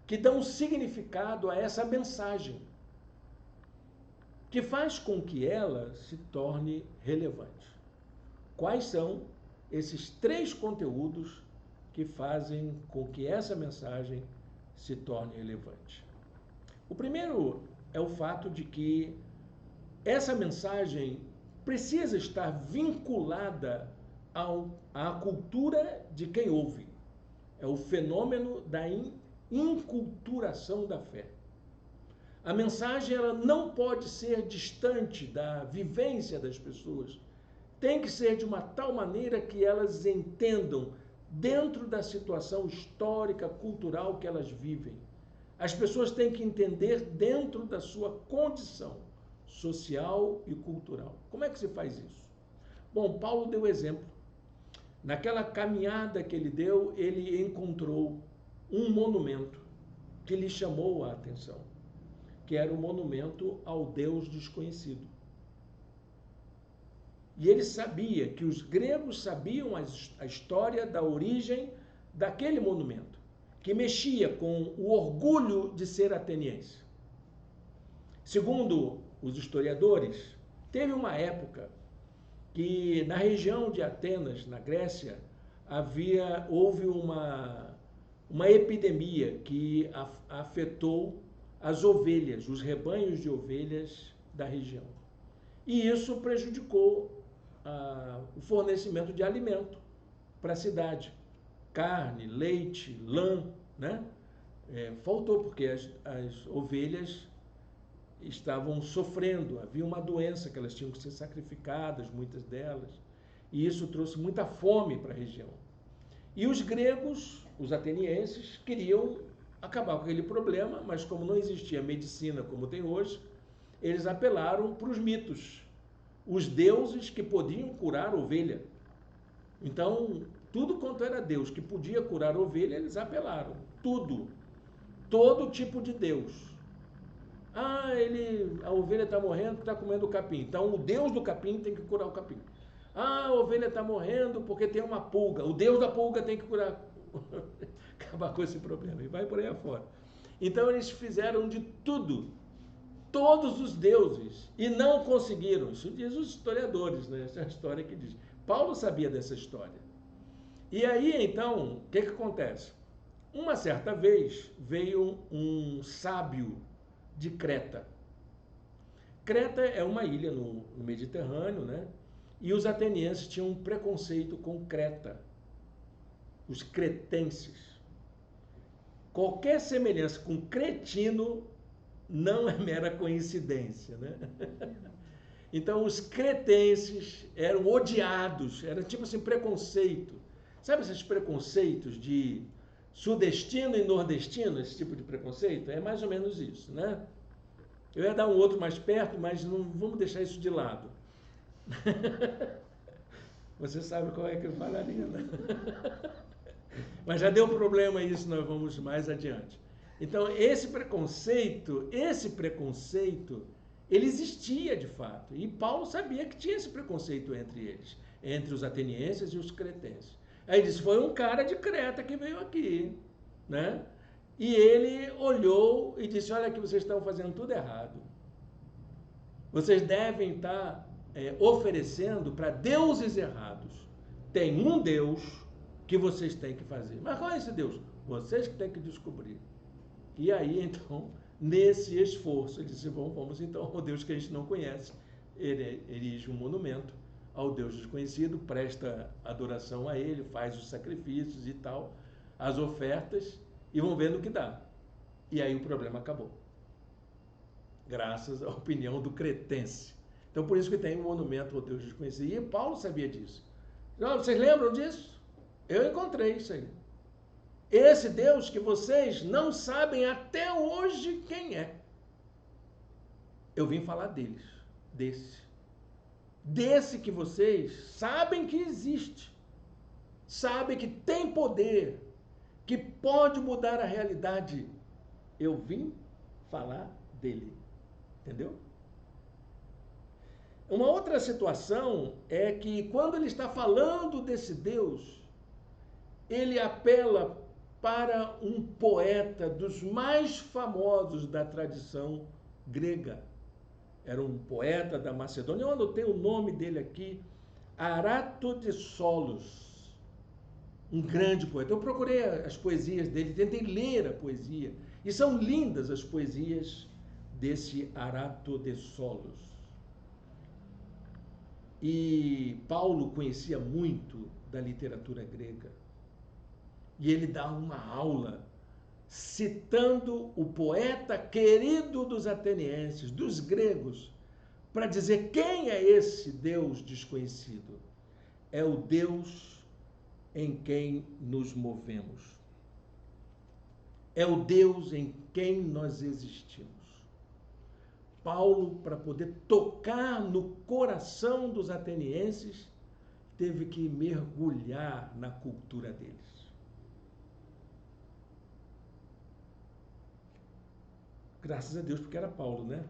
que dão significado a essa mensagem, que faz com que ela se torne relevante. Quais são esses 3 conteúdos que fazem com que essa mensagem se torne relevante? O primeiro é o fato de que essa mensagem precisa estar vinculada à cultura de quem ouve. É o fenômeno da inculturação da fé. A mensagem ela não pode ser distante da vivência das pessoas. Tem que ser de uma tal maneira que elas entendam dentro da situação histórica, cultural que elas vivem. As pessoas têm que entender dentro da sua condição social e cultural. Como é que se faz isso? Bom, Paulo deu exemplo. Naquela caminhada que ele deu, ele encontrou um monumento que lhe chamou a atenção, que era o monumento ao Deus desconhecido. E ele sabia que os gregos sabiam a história da origem daquele monumento, que mexia com o orgulho de ser ateniense. Segundo os historiadores, teve uma época que na região de Atenas, na Grécia, houve uma epidemia que afetou as ovelhas, os rebanhos de ovelhas da região. E isso prejudicou o fornecimento de alimento para a cidade. Carne, leite, lã, né? Faltou, porque as ovelhas estavam sofrendo, havia uma doença que elas tinham que ser sacrificadas, muitas delas, e isso trouxe muita fome para a região. E os gregos, os atenienses, queriam acabar com aquele problema, mas como não existia medicina como tem hoje, eles apelaram para os mitos, os deuses que podiam curar ovelha. Então, tudo quanto era Deus que podia curar ovelha, eles apelaram. Tudo. Todo tipo de Deus. A ovelha está morrendo porque está comendo o capim. Então, o Deus do capim tem que curar o capim. A ovelha está morrendo porque tem uma pulga. O Deus da pulga tem que curar. Acabar com esse problema. E vai por aí afora. Então, eles fizeram de tudo. Todos os deuses. E não conseguiram. Isso diz os historiadores, né? Essa é a história que diz. Paulo sabia dessa história. E aí, então, o que acontece? Uma certa vez veio um sábio de Creta. Creta é uma ilha no Mediterrâneo, né? E os atenienses tinham um preconceito com Creta. Os cretenses. Qualquer semelhança com cretino não é mera coincidência, né? Então, os cretenses eram odiados, era tipo assim, preconceito. Sabe esses preconceitos de sudestino e nordestino, esse tipo de preconceito? É mais ou menos isso, né? Eu ia dar um outro mais perto, mas não vamos deixar isso de lado. Você sabe qual é que eu falaria, né? Mas já deu problema isso, nós vamos mais adiante. Então, esse preconceito, ele existia de fato. E Paulo sabia que tinha esse preconceito entre eles, entre os atenienses e os cretenses. Aí ele disse, foi um cara de Creta que veio aqui, né? E ele olhou e disse, olha que vocês estão fazendo tudo errado. Vocês devem estar oferecendo para deuses errados. Tem um Deus que vocês têm que fazer. Mas qual é esse Deus? Vocês que têm que descobrir. E aí, então, nesse esforço. Ele disse, bom, vamos então ao Deus que a gente não conhece. Ele erige um monumento ao Deus desconhecido, presta adoração a ele, faz os sacrifícios e tal, as ofertas, e vão ver no que dá. E aí o problema acabou. Graças à opinião do cretense. Então, por isso que tem um monumento ao Deus desconhecido. E Paulo sabia disso. Vocês lembram disso? Eu encontrei isso aí. Esse Deus que vocês não sabem até hoje quem é. Eu vim falar deles, desse que vocês sabem que existe, sabem que tem poder, que pode mudar a realidade. Eu vim falar dele, entendeu? Uma outra situação é que quando ele está falando desse Deus, ele apela para um poeta dos mais famosos da tradição grega. Era um poeta da Macedônia, eu anotei o nome dele aqui, Arato-de-Solos, um grande poeta. Eu procurei as poesias dele, tentei ler a poesia, e são lindas as poesias desse Arato-de-Solos. E Paulo conhecia muito da literatura grega. E ele dá uma aula citando o poeta querido dos atenienses, dos gregos, para dizer quem é esse Deus desconhecido. É o Deus em quem nos movemos. É o Deus em quem nós existimos. Paulo, para poder tocar no coração dos atenienses, teve que mergulhar na cultura deles. Graças a Deus, porque era Paulo, né?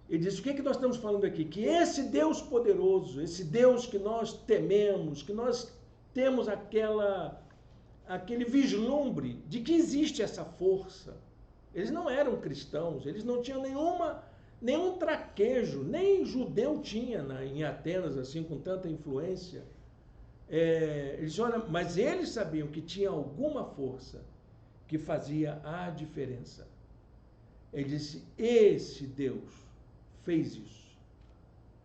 Ele disse, o que é que nós estamos falando aqui? Que esse Deus poderoso, esse Deus que nós tememos, que nós temos aquele vislumbre de que existe essa força. Eles não eram cristãos, eles não tinham nenhum traquejo, nem judeu tinha em Atenas, assim, com tanta influência. Mas eles sabiam que tinha alguma força que fazia a diferença. Ele disse, esse Deus fez isso,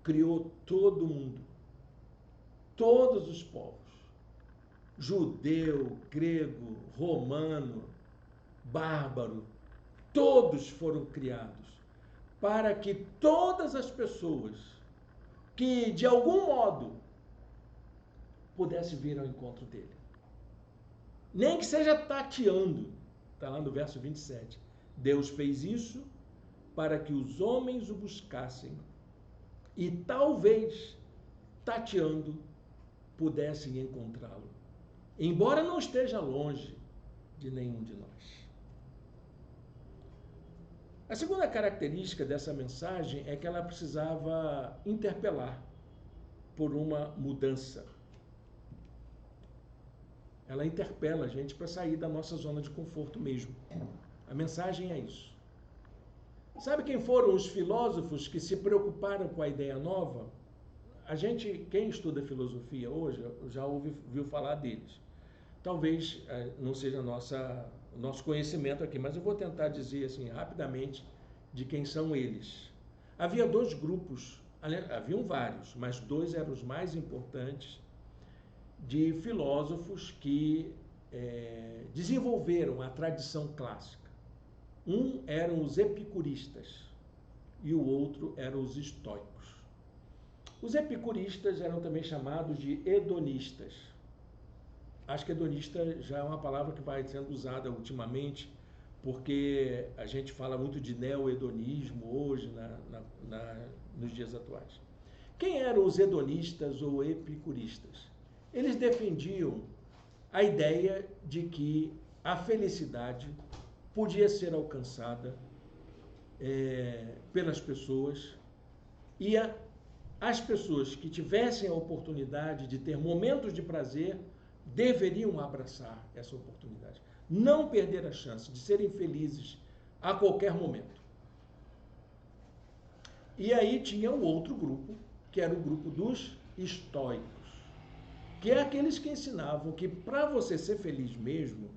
criou todo mundo, todos os povos, judeu, grego, romano, bárbaro, todos foram criados para que todas as pessoas que de algum modo pudessem vir ao encontro dele. Nem que seja tateando, está lá no verso 27. Deus fez isso para que os homens o buscassem e talvez, tateando, pudessem encontrá-lo, embora não esteja longe de nenhum de nós. A segunda característica dessa mensagem é que ela precisava interpelar por uma mudança. Ela interpela a gente para sair da nossa zona de conforto mesmo. A mensagem é isso. Sabe quem foram os filósofos que se preocuparam com a ideia nova? Quem estuda filosofia hoje, já ouviu falar deles. Talvez não seja o nosso conhecimento aqui, mas eu vou tentar dizer assim rapidamente de quem são eles. Havia dois grupos, haviam vários, mas dois eram os mais importantes, de filósofos que desenvolveram a tradição clássica. Um eram os epicuristas e o outro eram os estoicos. Os epicuristas eram também chamados de hedonistas. Acho que hedonista já é uma palavra que vai sendo usada ultimamente, porque a gente fala muito de neo-hedonismo hoje, nos dias atuais. Quem eram os hedonistas ou epicuristas? Eles defendiam a ideia de que a felicidade podia ser alcançada pelas pessoas e as pessoas que tivessem a oportunidade de ter momentos de prazer deveriam abraçar essa oportunidade. Não perder a chance de serem felizes a qualquer momento. E aí tinha o outro grupo, que era o grupo dos estoicos, que é aqueles que ensinavam que para você ser feliz mesmo,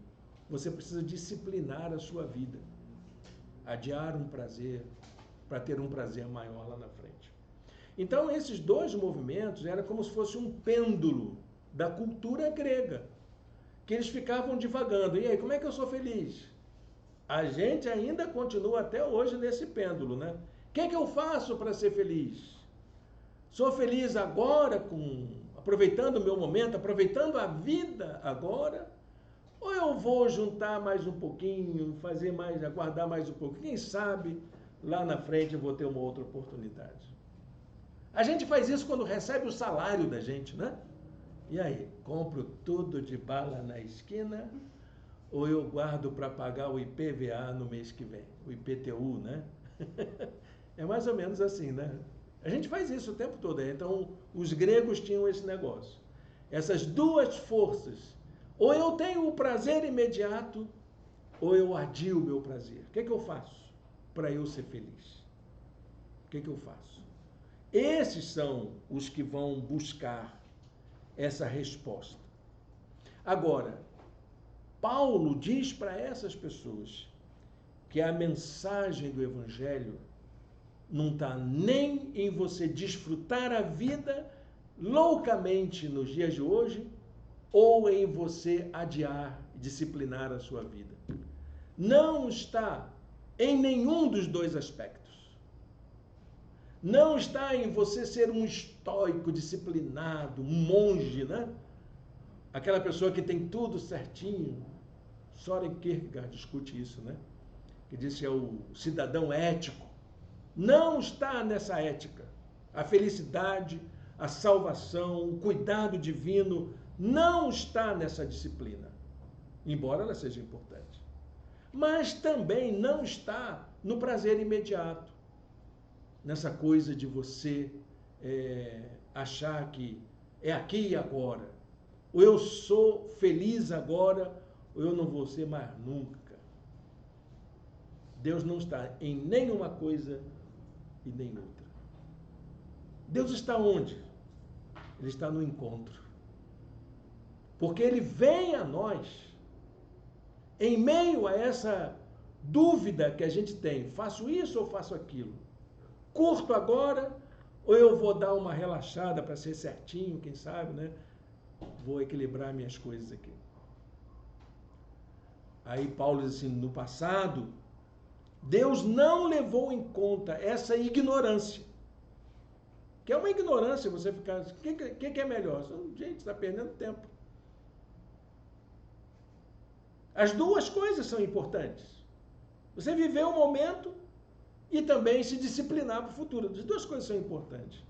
você precisa disciplinar a sua vida, adiar um prazer para ter um prazer maior lá na frente. Então, esses dois movimentos eram como se fosse um pêndulo da cultura grega, que eles ficavam divagando. E aí, como é que eu sou feliz? A gente ainda continua até hoje nesse pêndulo, né? O que é que eu faço para ser feliz? Sou feliz agora, aproveitando o meu momento, aproveitando a vida agora? Ou eu vou juntar mais um pouquinho, fazer mais, aguardar mais um pouquinho? Quem sabe lá na frente eu vou ter uma outra oportunidade. A gente faz isso quando recebe o salário da gente, né? E aí, compro tudo de bala na esquina ou eu guardo para pagar o IPVA no mês que vem? O IPTU, né? É mais ou menos assim, né? A gente faz isso o tempo todo. Então, os gregos tinham esse negócio. Essas duas forças. Ou eu tenho o prazer imediato, ou eu adio o meu prazer. O que é que eu faço para eu ser feliz? O que é que eu faço? Esses são os que vão buscar essa resposta. Agora, Paulo diz para essas pessoas que a mensagem do Evangelho não está nem em você desfrutar a vida loucamente nos dias de hoje, ou em você adiar e disciplinar a sua vida. Não está em nenhum dos dois aspectos. Não está em você ser um estoico, disciplinado, um monge, né? Aquela pessoa que tem tudo certinho. Søren Kierkegaard discute isso, né? Que diz que é o cidadão ético. Não está nessa ética. A felicidade, a salvação, o cuidado divino não está nessa disciplina, embora ela seja importante. Mas também não está no prazer imediato, nessa coisa de você achar que é aqui e agora. Ou eu sou feliz agora, ou eu não vou ser mais nunca. Deus não está em nenhuma coisa e nem outra. Deus está onde? Ele está no encontro. Porque ele vem a nós em meio a essa dúvida que a gente tem. Faço isso ou faço aquilo? Curto agora ou eu vou dar uma relaxada para ser certinho, quem sabe, né? Vou equilibrar minhas coisas aqui. Aí Paulo diz assim, no passado, Deus não levou em conta essa ignorância. Que é uma ignorância você ficar... O que é melhor? Gente, está perdendo tempo. As duas coisas são importantes. Você viver o momento e também se disciplinar para o futuro. As duas coisas são importantes.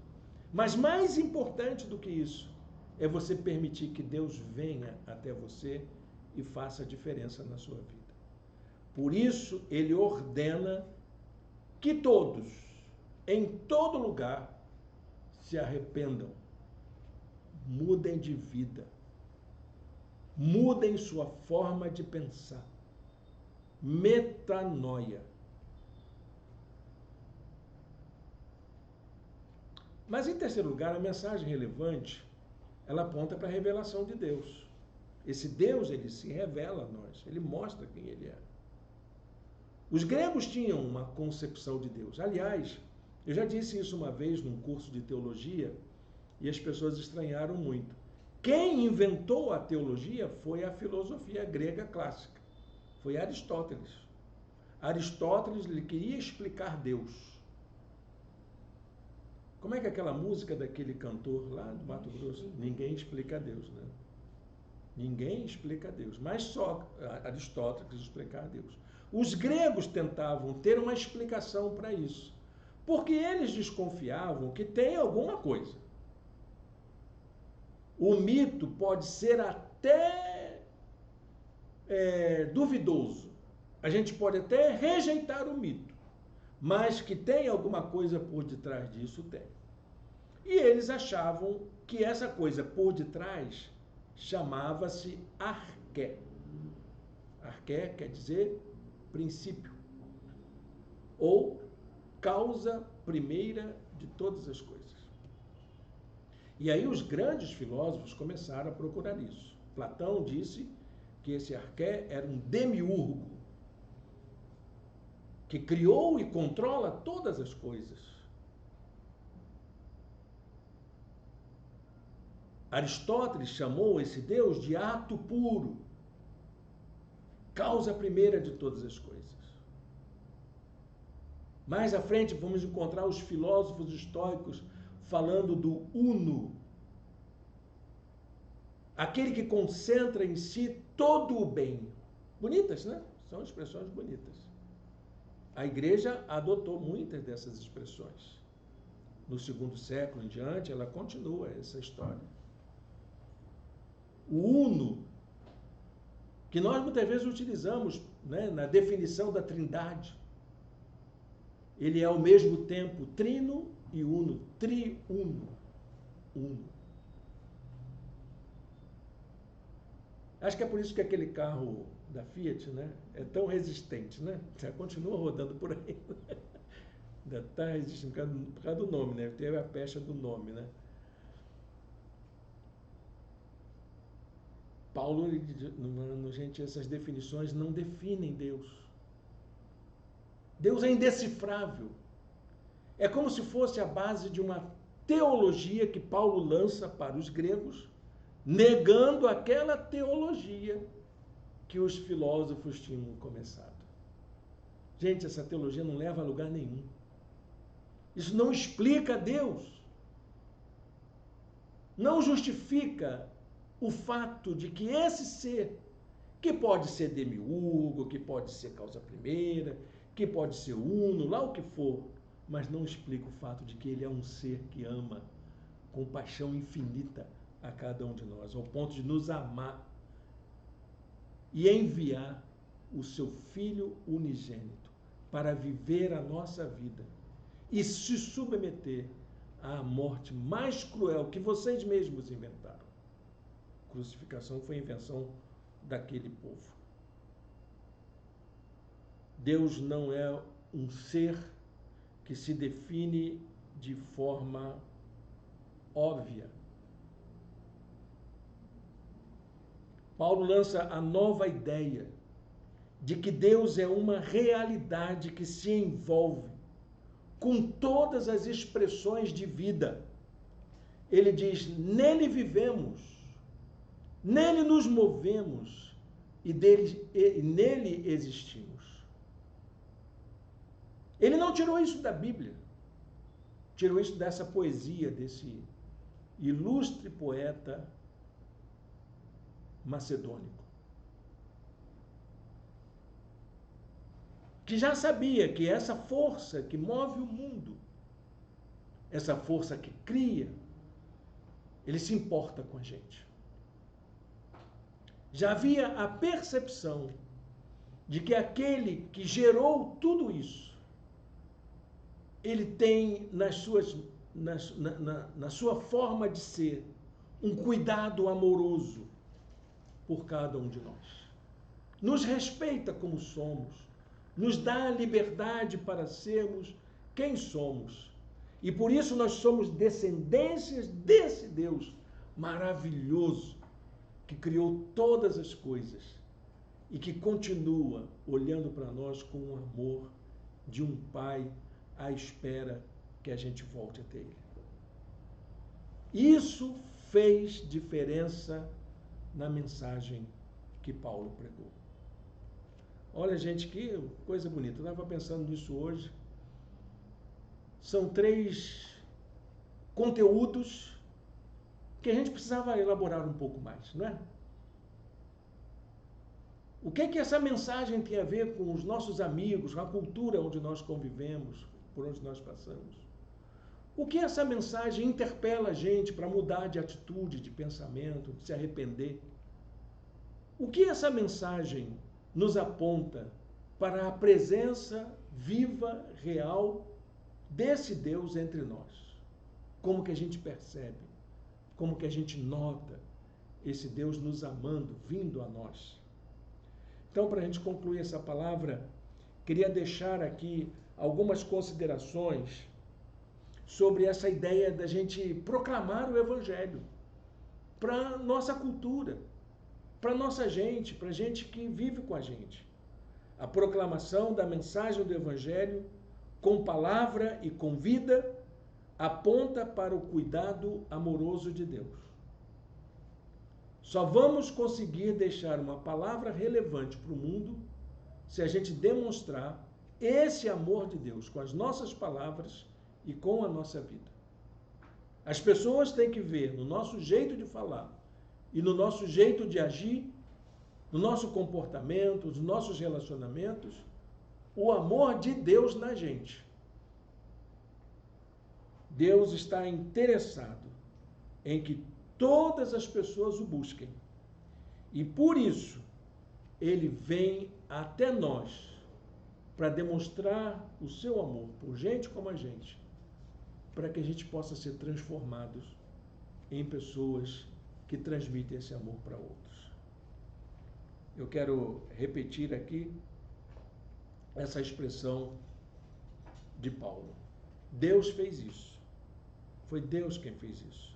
Mas mais importante do que isso é você permitir que Deus venha até você e faça a diferença na sua vida. Por isso, ele ordena que todos, em todo lugar, se arrependam, mudem de vida. Mudem sua forma de pensar. Metanoia. Mas, em terceiro lugar, a mensagem relevante, ela aponta para a revelação de Deus. Esse Deus, ele se revela a nós, ele mostra quem ele é. Os gregos tinham uma concepção de Deus. Aliás, eu já disse isso uma vez num curso de teologia e as pessoas estranharam muito. Quem inventou a teologia foi a filosofia grega clássica. Foi Aristóteles. Aristóteles ele queria explicar Deus. Como é que é aquela música daquele cantor lá do Mato Grosso? Ninguém explica Deus, né? Ninguém explica Deus, mas só Aristóteles explicar Deus. Os gregos tentavam ter uma explicação para isso, porque eles desconfiavam que tem alguma coisa. O mito pode ser até duvidoso. A gente pode até rejeitar o mito, mas que tem alguma coisa por detrás disso, tem. E eles achavam que essa coisa por detrás chamava-se arqué. Arqué quer dizer princípio, ou causa primeira de todas as coisas. E aí os grandes filósofos começaram a procurar isso. Platão disse que esse arqué era um demiurgo, que criou e controla todas as coisas. Aristóteles chamou esse Deus de ato puro, causa primeira de todas as coisas. Mais à frente vamos encontrar os filósofos estoicos falando do uno, aquele que concentra em si todo o bem. Bonitas, né? São expressões bonitas. A igreja adotou muitas dessas expressões. No segundo século em diante, ela continua essa história. O uno, que nós muitas vezes utilizamos, né, na definição da trindade. Ele é ao mesmo tempo trino e uno, triuno, uno. Acho que é por isso que aquele carro da Fiat, né, é tão resistente, né? Continua rodando por aí. Ainda está resistindo por causa do nome, né? Teve a pecha do nome, né? Paulo, gente, essas definições não definem Deus. Deus é indecifrável. É como se fosse a base de uma teologia que Paulo lança para os gregos, negando aquela teologia que os filósofos tinham começado. Gente, essa teologia não leva a lugar nenhum. Isso não explica Deus. Não justifica o fato de que esse ser, que pode ser demiurgo, que pode ser causa primeira, que pode ser uno, lá o que for, mas não explica o fato de que ele é um ser que ama com paixão infinita a cada um de nós, ao ponto de nos amar e enviar o seu Filho unigênito para viver a nossa vida e se submeter à morte mais cruel que vocês mesmos inventaram. A crucificação foi invenção daquele povo. Deus não é um ser que se define de forma óbvia. Paulo lança a nova ideia de que Deus é uma realidade que se envolve com todas as expressões de vida. Ele diz: nele vivemos, nele nos movemos e nele existimos. Ele não tirou isso da Bíblia, tirou isso dessa poesia, desse ilustre poeta macedônico, que já sabia que essa força que move o mundo, essa força que cria, ele se importa com a gente. Já havia a percepção de que aquele que gerou tudo isso, ele tem na sua forma de ser um cuidado amoroso por cada um de nós. Nos respeita como somos, nos dá a liberdade para sermos quem somos. E por isso nós somos descendências desse Deus maravilhoso que criou todas as coisas e que continua olhando para nós com o amor de um pai à espera que a gente volte até ele. Isso fez diferença na mensagem que Paulo pregou. Olha, gente, que coisa bonita. Eu estava pensando nisso hoje. São 3 conteúdos que a gente precisava elaborar um pouco mais, não é? O que é que essa mensagem tem a ver com os nossos amigos, com a cultura onde nós convivemos, por onde nós passamos? O que essa mensagem interpela a gente para mudar de atitude, de pensamento, de se arrepender? O que essa mensagem nos aponta para a presença viva, real, desse Deus entre nós? Como que a gente percebe? Como que a gente nota esse Deus nos amando, vindo a nós? Então, para a gente concluir essa palavra, queria deixar aqui algumas considerações sobre essa ideia da gente proclamar o Evangelho para a nossa cultura, para nossa gente, para gente que vive com a gente. A proclamação da mensagem do Evangelho, com palavra e com vida, aponta para o cuidado amoroso de Deus. Só vamos conseguir deixar uma palavra relevante para o mundo se a gente demonstrar esse amor de Deus com as nossas palavras e com a nossa vida. As pessoas têm que ver no nosso jeito de falar e no nosso jeito de agir, no nosso comportamento, nos nossos relacionamentos, o amor de Deus na gente. Deus está interessado em que todas as pessoas o busquem. E por isso, ele vem até nós para demonstrar o seu amor por gente como a gente, para que a gente possa ser transformados em pessoas que transmitem esse amor para outros. Eu quero repetir aqui essa expressão de Paulo. Deus fez isso. Foi Deus quem fez isso.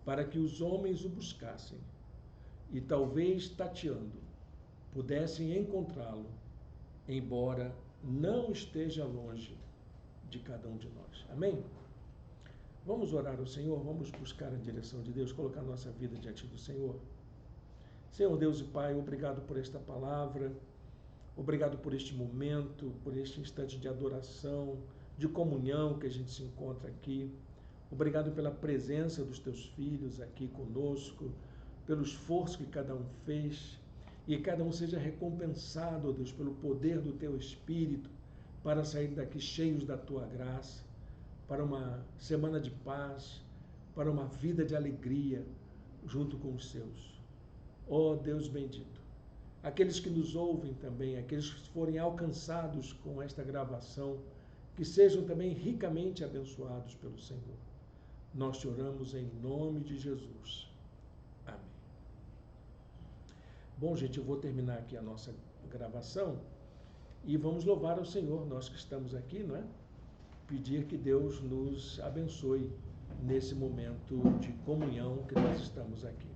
Para que os homens o buscassem e talvez tateando pudessem encontrá-lo, embora não esteja longe de cada um de nós. Amém? Vamos orar ao Senhor, vamos buscar a direção de Deus, colocar nossa vida diante do Senhor. Senhor Deus e Pai, obrigado por esta palavra, obrigado por este momento, por este instante de adoração, de comunhão que a gente se encontra aqui. Obrigado pela presença dos teus filhos aqui conosco, pelo esforço que cada um fez, e cada um seja recompensado, ó Deus, pelo poder do teu Espírito, para sair daqui cheios da tua graça, para uma semana de paz, para uma vida de alegria junto com os seus. Ó Deus bendito, aqueles que nos ouvem também, aqueles que forem alcançados com esta gravação, que sejam também ricamente abençoados pelo Senhor. Nós te oramos em nome de Jesus. Amém. Bom, gente, eu vou terminar aqui a nossa gravação e vamos louvar ao Senhor, nós que estamos aqui, não é? Pedir que Deus nos abençoe nesse momento de comunhão que nós estamos aqui.